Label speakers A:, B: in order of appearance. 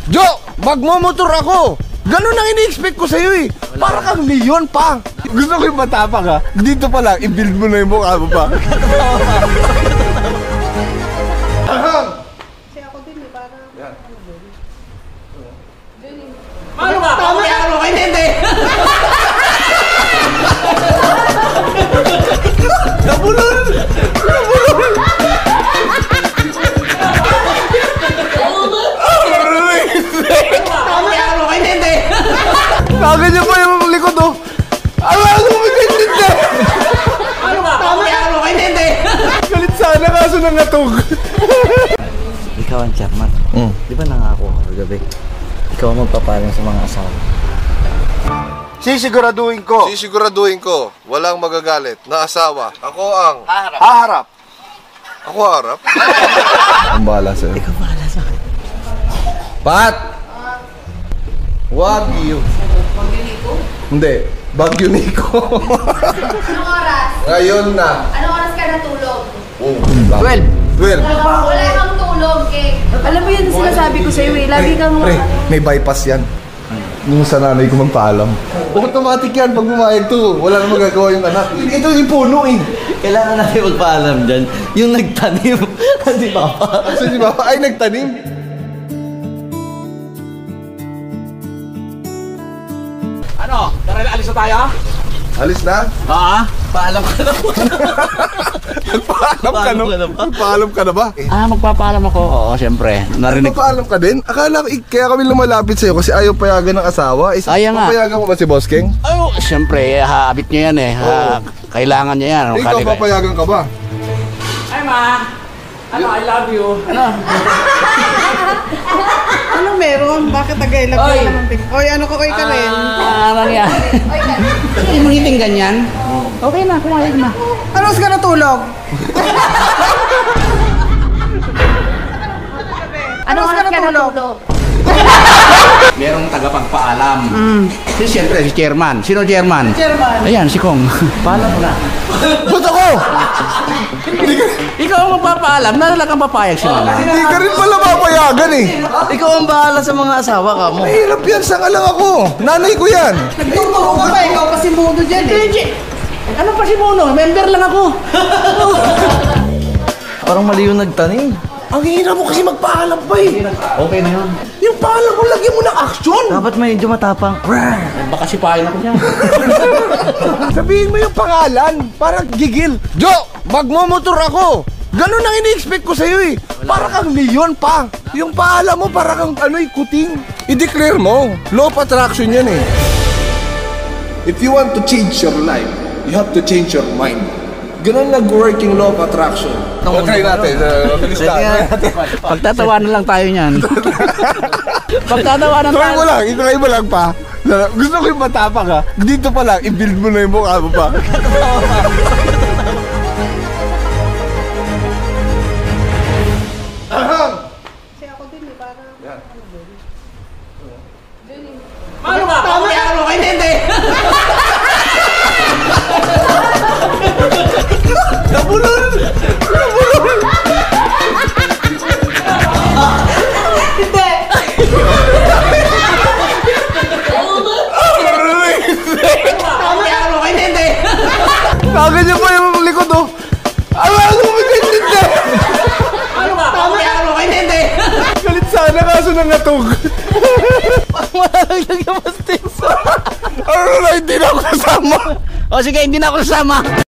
A: Jo, magmomotor ako. Ganun ang ini-expect ko sa'yo eh. Para kang Leon pa. Gusto ko yung matapang ha. Dito pa lang, i-build mo na yung mukha mo pa.
B: Kasi ako din eh, para
C: Ano ba? Tama yan, okay, hindi.
A: Nabulol! Nabulol!
C: Tama yan, okay, hindi.
A: Kaganyan pa yung likod oh. Ano mo ganyan na?
C: Ano ba? Tama yan, okay, hindi.
A: Galit sana kaso nangatog.
D: Ikaw ang chairman. Di ba nangako ako kagabi? Ikaw ang magpapalang sa mga asawa.
A: Sisiguraduhin ko, walang magagalit na asawa. Ako ang haharap. Ako harap? Ang bahala sa'yo.
D: Ikaw bahala sa akin.
A: Pat! Wagyu.
B: Bagyo Nico?
A: Hindi, Bagyo Nico.
B: Anong oras?
A: Ngayon na.
B: Anong oras ka natulog?
A: Oh,
D: 12.
B: Wala kang tulog eh.
E: Alam mo yun, sinasabi ko sa'yo eh. Lagi kang...
A: Pre, may bypass yan. Nung sa nanay ko magpaalam. Automatic yan pag bumayag to. Wala na magagawa yung anak. Ito yung puno eh.
D: Kailangan natin magpaalam dyan. Yung nagtanim. Di ba pa?
A: So di ba? Ay, nagtanim.
C: Ano? Tara, alis na tayo?
A: Alis na?
D: Paalam ka na ba?
A: Nagpaalam ka na ba?
C: Magpapaalam ako. Oo, siyempre. Narinig ko.
A: Nagpaalam ka din? Akala ko, kaya kami lumalapit sa'yo kasi ayaw payagan ng asawa.
C: Ayaw nga.
A: Papayagan mo ba si Boss King?
C: Ay, siyempre, haabit niya yan eh. Kailangan niya yan.
A: Ikaw, papayagan ka ba?
C: Ay, ma! Ano, I love you. Ano?
B: Ano meron? Bakit nag-ilap
C: Oy!
B: ka naman? Oy, ano ko kay Karen?
C: Ano yan? Hindi mo ngiting ganyan? Okay na, kumayag na.
B: Ano oras ka natulog?
E: Ano oras ka natulog?
C: Merong tagapagpaalam. Siyempre, si chairman. Sino chairman?
B: Chairman.
C: Ayan, si Kong. Paalam mo na.
A: Ba't ako?
C: Ikaw ang magpapaalam, nalalagang papayag si mama.
A: Hindi ka rin pala papayagan eh.
D: Ikaw ang bahala sa mga asawa ka mo.
A: Mahirap yan, sanga lang ako. Nanay ko yan.
B: Nagtuturo ka ba? Ikaw kasi mundo dyan eh.
C: Ano pa si Mono? Member lang ako.
D: Parang mali yung nagtanim.
A: Ang hirap mo kasi magpaalam pa eh.
C: Okay na yun.
A: Yung paalam mo, lagyan mo ng action.
D: Dapat medyo matapang.
C: Baka sipahin ako niya.
A: Sabihin mo yung pangalan, parang gigil. Jo, magmomotor ako. Ganun ang ini-expect ko sa'yo eh. Para kang Leon pa. Yung paalam mo, para kang kuting. I-declare mo. Law of attraction yan eh. If you want to change your life, you have to change your mind. Ganun nag-working law of attraction. Try natin.
C: Pagtatawanan lang tayo niyan. Pagtatawanan
A: Try
C: tayo.
A: mo lang, itry mo lang pa. Gusto ko yung matapang ha. Dito pa lang, i-build mo na yung mukha mo pa.
B: Kasi ako din eh, para
C: Ano ba? Tama yan, okay, hindi.
A: Nabulol! Nabulol!
C: Tama yan, okay, hindi.
A: Kaganyan pa yung likod oh. Ano mo ganyan na?
C: Ano ba? Tama yan, okay, hindi.
A: Galit sana kaso nangatog.
D: Wala lang nagkamastis.
A: Ano na, hindi na ako kasama.
C: O sige, hindi na ako kasama.